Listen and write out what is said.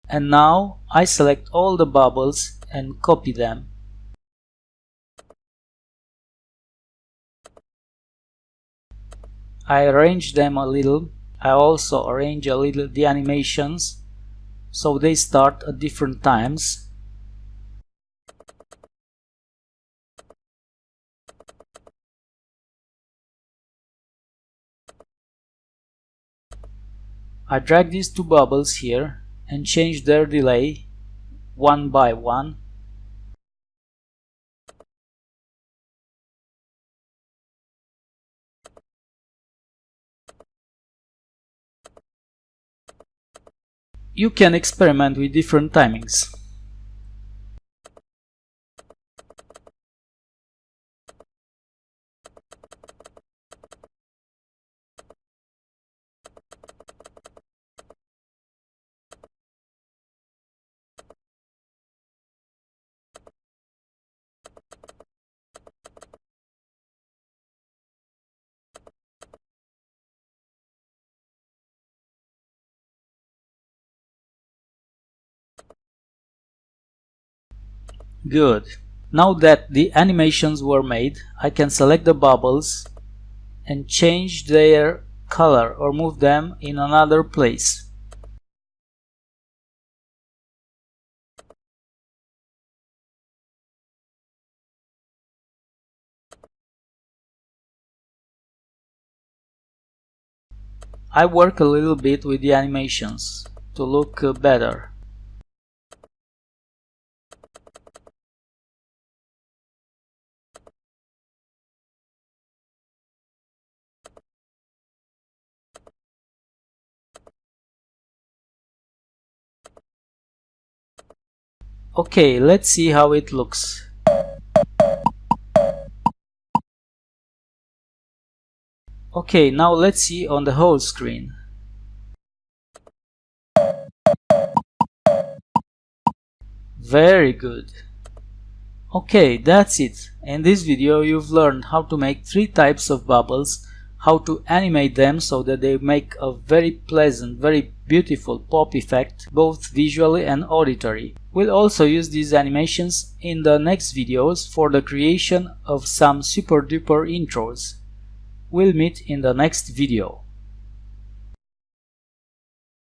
And now I select all the bubbles and copy them. I arrange them a little. I also arrange a little the animations so they start at different times. I drag these two bubbles here and change their delay one by one. You can experiment with different timings. Good. Now that the animations were made, I can select the bubbles and change their color or move them in another place. I work a little bit with the animations to look better. Okay, let's see how it looks. Okay, now let's see on the whole screen. Very good. Okay, that's it. In this video you've learned how to make 3 types of bubbles, how to animate them so that they make a very pleasant, very beautiful pop effect, both visually and auditory. We'll also use these animations in the next videos for the creation of some super duper intros. We'll meet in the next video.